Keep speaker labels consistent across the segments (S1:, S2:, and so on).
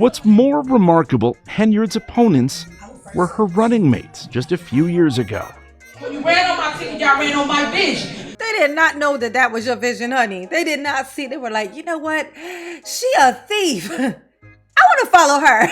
S1: What's more remarkable, Henyard's opponents were her running mates just a few years ago.
S2: When you ran on my ticket, y'all ran on my vision.
S3: They did not know that that was your vision, honey. They did not see. They were like, you know what? She a thief. I want to follow her.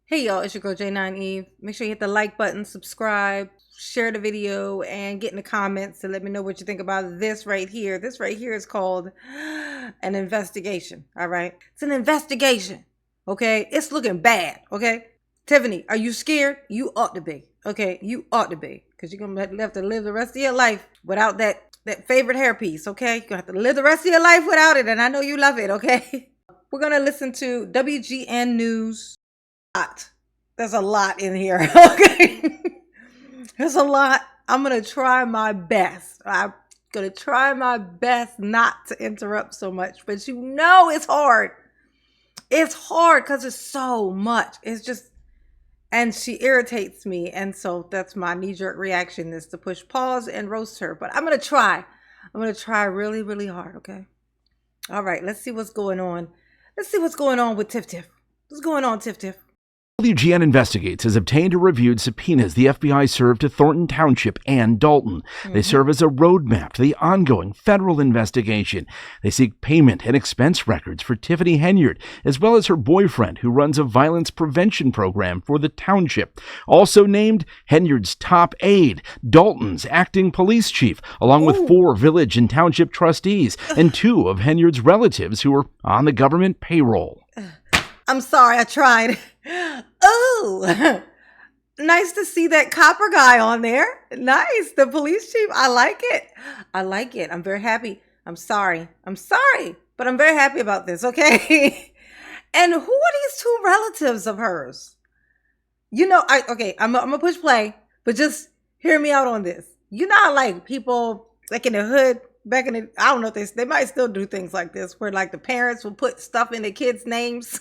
S3: Hey y'all, it's your girl J9 Eve. Make sure you hit the like button, subscribe, share the video, and get in the comments to let me know what you think about this right here. This right here is called an investigation, all right? It's an investigation, okay? It's looking bad, okay? Tiffany, are you scared? You ought to be, okay? You ought to be, because you're going to have to live the rest of your life without that favorite hairpiece, okay? You're going to have to live the rest of your life without it, and I know you love it, okay? We're going to listen to WGN News. There's a lot in here. Okay. There's a lot. I'm going to try my best. I'm going to try my best not to interrupt so much, but you know it's hard. It's hard because it's so much. It's just, and she irritates me. And so that's my knee-jerk reaction, is to push pause and roast her. But I'm going to try. I'm going to try really, really hard. Okay. All right. Let's see what's going on. Let's see what's going on with Tiff Tiff. What's going on, Tiff Tiff?
S1: WGN Investigates has obtained or reviewed subpoenas the FBI served to Thornton Township and Dalton. They serve as a roadmap to the ongoing federal investigation. They seek payment and expense records for Tiffany Henyard, as well as her boyfriend, who runs a violence prevention program for the township. Also named, Henyard's top aide, Dalton's acting police chief, along with 4 village and township trustees, and 2 of Henyard's relatives who are on the government payroll.
S3: I'm sorry, I tried. Oh, nice to see that copper guy on there. Nice. The police chief. I like it. I like it. I'm very happy. I'm sorry, but I'm very happy about this. Okay. And who are these 2 relatives of hers? You know, I'm gonna push play, but just hear me out on this. You know how, like, people like in the hood back in the, I don't know if they might still do things like this, where like the parents will put stuff in their kids' names.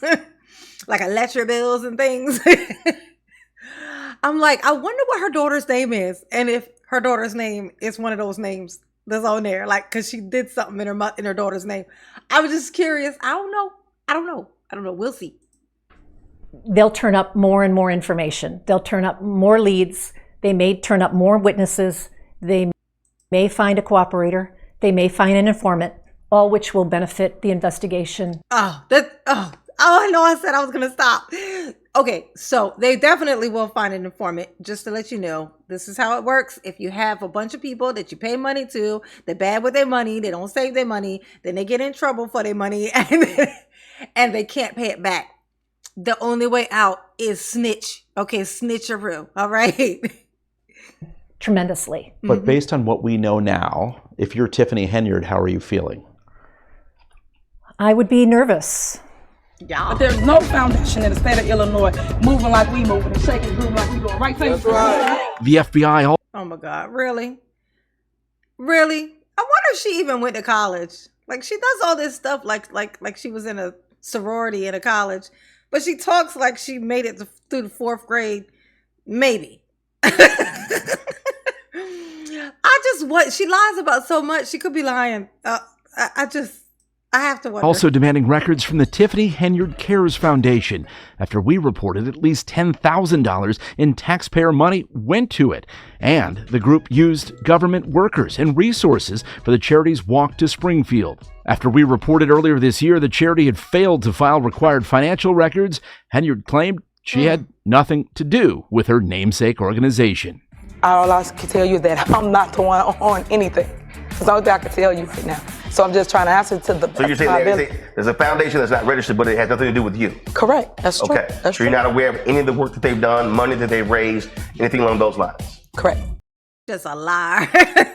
S3: Like electric bills and things. I'm like, I wonder what her daughter's name is. And if her daughter's name is one of those names that's on there, like, because she did something in her daughter's name. I was just curious. I don't know. We'll see.
S4: They'll turn up more and more information. They'll turn up more leads. They may turn up more witnesses. They may find a cooperator. They may find an informant, all which will benefit the investigation.
S3: I know I said I was going to stop. Okay, so they definitely will find an informant. Just to let you know, this is how it works. If you have a bunch of people that you pay money to, they're bad with their money, they don't save their money, then they get in trouble for their money, and they can't pay it back. The only way out is snitch. Okay, snitcheroo. All right?
S4: Tremendously.
S5: But based on what we know now, if you're Tiffany Henyard, how are you feeling?
S4: I would be nervous.
S2: Yeah. But there's no foundation in the state of Illinois moving like we moving and shaking and grooving like we doing. Right? That's right.
S1: The FBI...
S3: Oh my God, really? Really? I wonder if she even went to college. Like, she does all this stuff like she was in a sorority in a college, but she talks like she made it through the 4th grade. Maybe. She lies about so much. She could be lying. I have to wonder.
S1: Also demanding records from the Tiffany Henyard Cares Foundation after we reported at least $10,000 in taxpayer money went to it. And the group used government workers and resources for the charity's walk to Springfield. After we reported earlier this year the charity had failed to file required financial records, Henyard claimed she had nothing to do with her namesake organization.
S6: All I can tell you is that I'm not the one on anything. That's the only thing I can tell you right now. So I'm just trying to answer to the...
S7: So you're saying there's a foundation that's not registered, but it has nothing to do with you?
S6: Correct. That's true.
S7: Okay.
S6: That's
S7: so you're not aware of any of the work that they've done, money that they've raised, anything along those lines?
S6: Correct.
S3: Just a liar.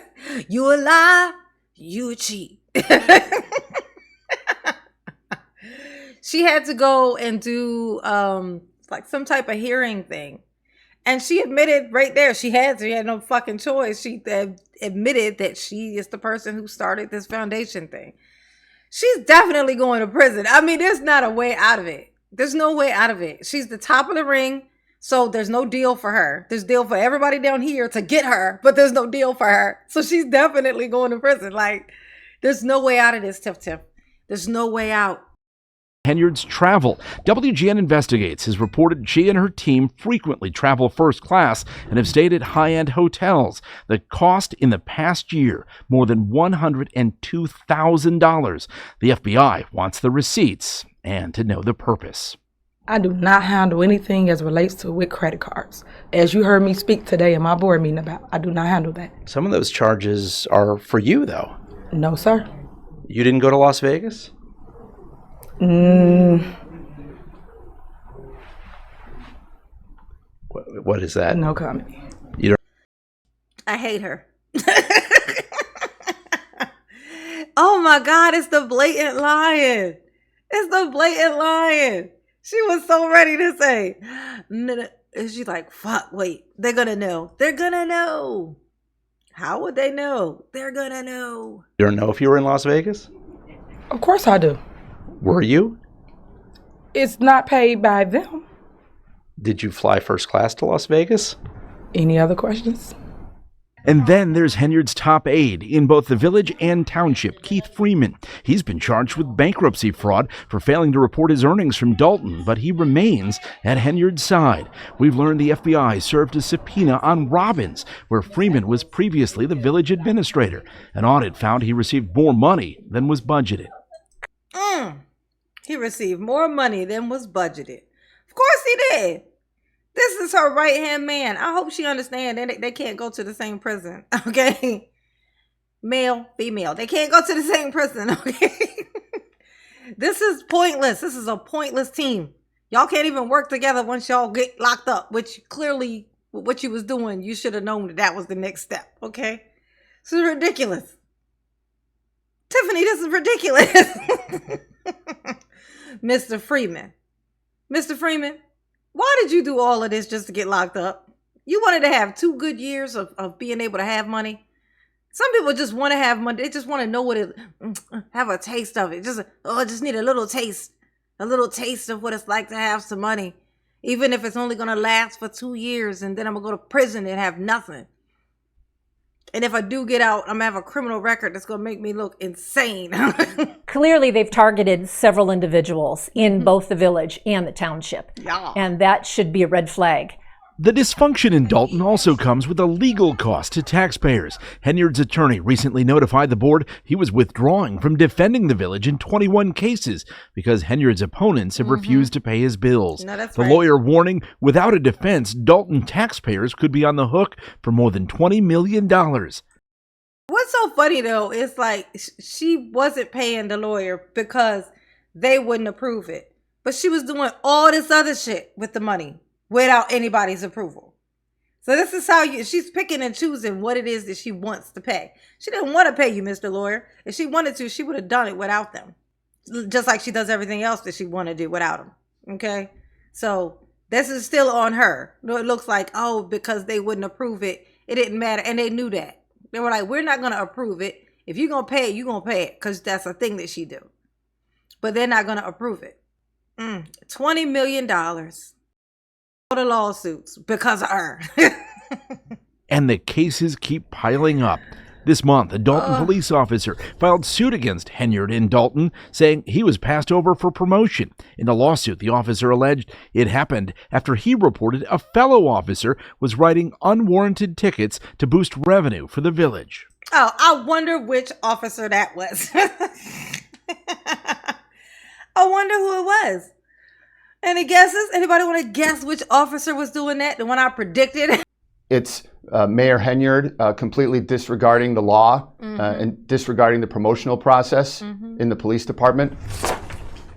S3: You a lie, you a cheat. She had to go and do like some type of hearing thing. And she admitted right there, she had no fucking choice. She admitted that she is the person who started this foundation thing. she's definitely going to prison. I mean, there's not a way out of it. There's no way out of it. She's the top of the ring, so there's no deal for her. There's deal for everybody down here to get her, but there's no deal for her. So she's definitely going to prison. Like, there's no way out of this, Tiff. There's no way out.
S1: Henyard's travel. WGN Investigates has reported she and her team frequently travel first class and have stayed at high-end hotels. The cost in the past year, more than $102,000. The FBI wants the receipts and to know the purpose.
S6: I do not handle anything as relates to with credit cards. As you heard me speak today in my board meeting about, I do not handle that.
S5: Some of those charges are for you, though.
S6: No, sir.
S5: You didn't go to Las Vegas? What is that?
S6: No comment.
S5: You don't.
S3: I hate her. Oh my God, it's the blatant lying. It's the blatant lying. She was so ready to say, and she's like, fuck, wait, they're gonna know. They're gonna know. How would they know? They're gonna know.
S5: You don't know if you were in Las Vegas?
S6: Of course I do.
S5: Were you?
S6: It's not paid by them.
S5: Did you fly first class to Las Vegas?
S6: Any other questions?
S1: And then there's Henyard's top aide in both the village and township, Keith Freeman. He's been charged with bankruptcy fraud for failing to report his earnings from Dalton, but he remains at Henyard's side. We've learned the FBI served a subpoena on Robbins, where Freeman was previously the village administrator. An audit found he received more money than was budgeted.
S3: He received more money than was budgeted. Of course he did. This is her right-hand man. I hope she understands they can't go to the same prison, okay? Male, female. They can't go to the same prison, okay? This is pointless. This is a pointless team. Y'all can't even work together once y'all get locked up, which clearly what you was doing, you should have known that was the next step, okay? This is ridiculous. Tiffany, this is ridiculous. Mr. Freeman. Mr. Freeman, why did you do all of this just to get locked up? You wanted to have 2 good years of being able to have money. Some people just want to have money. They just want to know what it, have a taste of it. Just need a little taste of what it's like to have some money. Even if it's only going to last for 2 years and then I'm going to go to prison and have nothing. And if I do get out, I'm going to have a criminal record that's going to make me look insane.
S4: Clearly, they've targeted several individuals in both the village and the township.
S3: Yeah.
S4: And that should be a red flag.
S1: The dysfunction in Dalton also comes with a legal cost to taxpayers. Henyard's attorney recently notified the board he was withdrawing from defending the village in 21 cases because Henyard's opponents have refused to pay his bills.
S3: No, that's
S1: the
S3: right.
S1: lawyer warning, without a defense, Dalton taxpayers could be on the hook for more than $20 million.
S3: What's so funny, though, is like she wasn't paying the lawyer because they wouldn't approve it. But she was doing all this other shit with the money without anybody's approval. So this is how she's picking and choosing what it is that she wants to pay. She didn't want to pay you, Mr. Lawyer. If she wanted to, she would have done it without them. Just like she does everything else that she want to do without them. Okay? So this is still on her. It looks like, oh, because they wouldn't approve it, it didn't matter. And they knew that. They were like, we're not going to approve it. If you're going to pay it, you're going to pay it. Because that's a thing that she do. But they're not going to approve it. $20 million. The lawsuits because of her.
S1: And the cases keep piling up. This month, a Dalton police officer filed suit against Henyard in Dalton, saying he was passed over for promotion. In the lawsuit, the officer alleged it happened after he reported a fellow officer was writing unwarranted tickets to boost revenue for the village.
S3: Oh, I wonder which officer that was. I wonder who it was. Any guesses? Anybody want to guess which officer was doing that? The one I predicted?
S8: It's Mayor Henyard completely disregarding the law and disregarding the promotional process in the police department.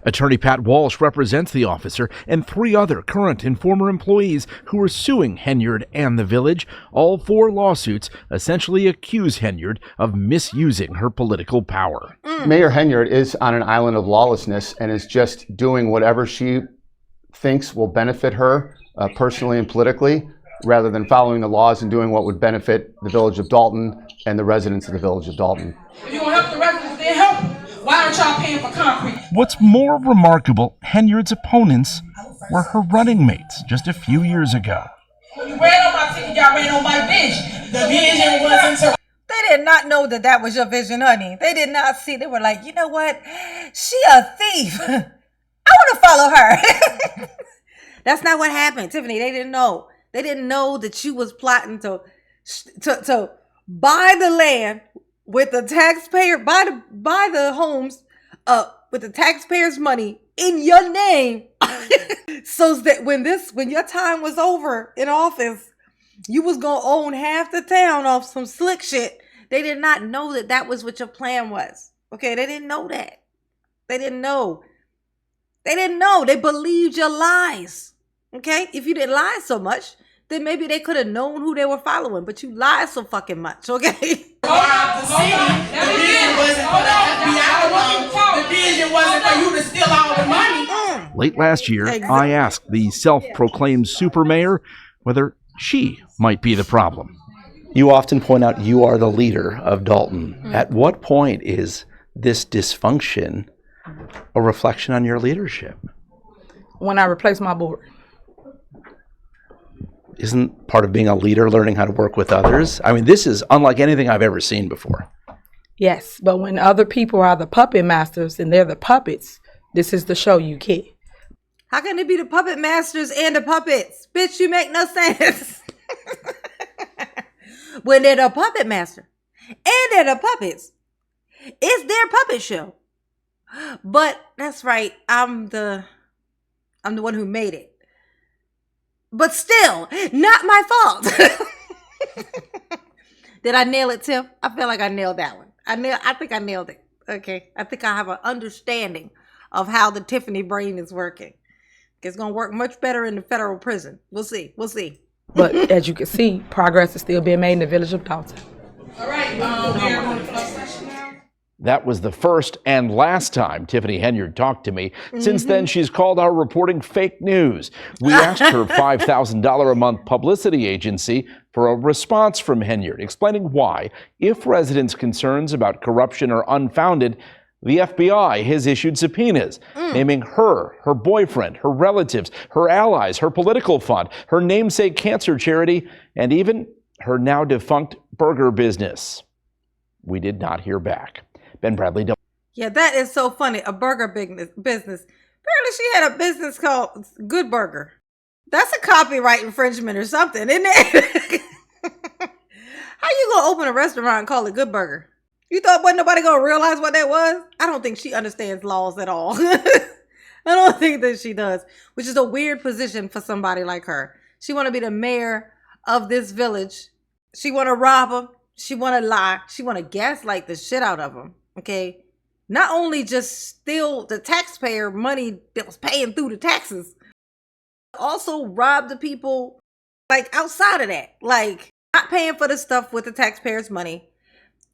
S1: Attorney Pat Walsh represents the officer and 3 other current and former employees who are suing Henyard and the village. All 4 lawsuits essentially accuse Henyard of misusing her political power.
S8: Mayor Henyard is on an island of lawlessness and is just doing whatever she thinks will benefit her personally and politically, rather than following the laws and doing what would benefit the village of Dalton and the residents of the village of Dalton.
S2: If you don't help the residents, then help them. Why are much y'all paying for concrete?
S1: What's more remarkable, Henyard's opponents were her running mates just a few years ago.
S2: When you ran on my ticket, y'all ran on my vision. The vision wasn't to...
S3: They did not know that was your vision, honey. They did not see. They were like, you know what? She a thief. I want to follow her. That's not what happened, Tiffany. They didn't know. They didn't know that you was plotting to buy the land with the taxpayer, buy the homes with the taxpayers' money in your name, so that when your time was over in office, you was gonna own half the town off some slick shit. They did not know that was what your plan was. Okay, they didn't know that. They didn't know. They didn't know. They believed your lies. Okay, if you didn't lie so much, then maybe they could have known who they were following. But you lied so fucking much. Okay.
S2: The vision wasn't for the FBI. The vision wasn't for you to steal all the money.
S1: Late last year, I asked the self-proclaimed super mayor whether she might be the problem.
S5: You often point out you are the leader of Dalton. At what point is this dysfunction a reflection on your leadership?
S6: When I replace my board.
S5: Isn't part of being a leader learning how to work with others? I mean, this is unlike anything I've ever seen before.
S6: Yes, but when other people are the puppet masters and they're the puppets, this is the show you get.
S3: How can they be the puppet masters and the puppets? Bitch, you make no sense. When they're the puppet master and they're the puppets, it's their puppet show. But that's right, I'm the one who made it. But still, not my fault. Did I nail it, Tim? I feel like I nailed that one. I think I nailed it. Okay. I think I have an understanding of how the Tiffany brain is working. It's going to work much better in the federal prison. We'll see. We'll see.
S6: But as you can see, progress is still being made in the village of Dalton.
S2: All right, we're going to close session now.
S1: That was the first and last time Tiffany Henyard talked to me. Since then, she's called our reporting fake news. We asked her $5,000 a month publicity agency for a response from Henyard, explaining why, if residents' concerns about corruption are unfounded, the FBI has issued subpoenas, naming her, her boyfriend, her relatives, her allies, her political fund, her namesake cancer charity, and even her now defunct burger business. We did not hear back. Ben Bradley.
S3: Yeah, that is so funny. A burger business. Apparently she had a business called Good Burger. That's a copyright infringement or something, isn't it? How you gonna open a restaurant and call it Good Burger? You thought wasn't nobody gonna realize what that was? I don't think she understands laws at all. I don't think that she does, which is a weird position for somebody like her. She want to be the mayor of this village. She want to rob them. She want to lie. She want to gaslight the shit out of them. Okay. Not only just steal the taxpayer money that was paying through the taxes, also rob the people like outside of that, like not paying for the stuff with the taxpayers' money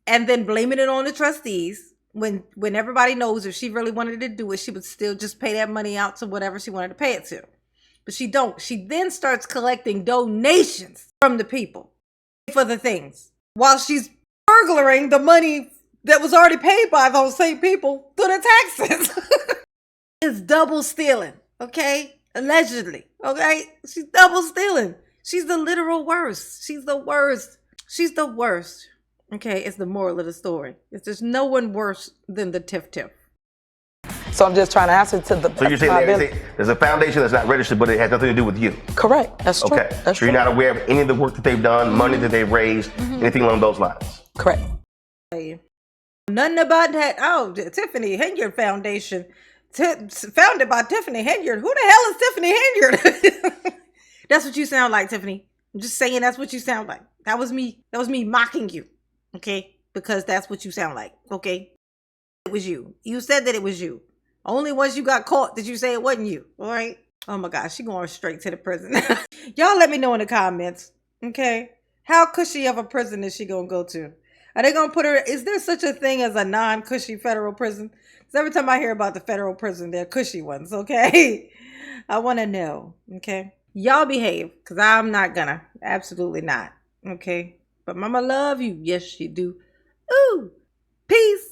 S3: and then blaming it on the trustees when everybody knows if she really wanted to do it, she would still just pay that money out to whatever she wanted to pay it to. But she don't. She then starts collecting donations from the people for the things while she's burglaring the money that was already paid by those same people through the taxes. It's double stealing, okay? Allegedly, okay? She's double stealing. She's the literal worst. She's the worst. She's the worst. Okay, it's the moral of the story. It's just no one worse than the Tiff.
S6: So I'm just trying to answer to the...
S7: So you're saying there's a foundation that's not registered, but it has nothing to do with you?
S6: Correct. That's true.
S7: Okay.
S6: That's
S7: so you're
S6: true.
S7: not aware of any of the work that they've done, money that they've raised, anything along those lines?
S6: Correct.
S3: Nothing about that. Oh, the Tiffany Henyard Foundation, founded by Tiffany Henyard. Who the hell is Tiffany Henyard? That's what you sound like, Tiffany. I'm just saying that's what you sound like. That was me mocking you, okay? Because that's what you sound like, okay? It was you. You said that it was you. Only once you got caught did you say it wasn't you, all right? Oh my gosh, she going straight to the prison. Y'all let me know in the comments, okay? How cushy of a prison is she gonna go to? Are they gonna put her, is there such a thing as a non-cushy federal prison? Because every time I hear about the federal prison, they're cushy ones, okay? I wanna know, okay? Y'all behave, because I'm not gonna. Absolutely not, okay? But mama love you. Yes, she do. Ooh, peace.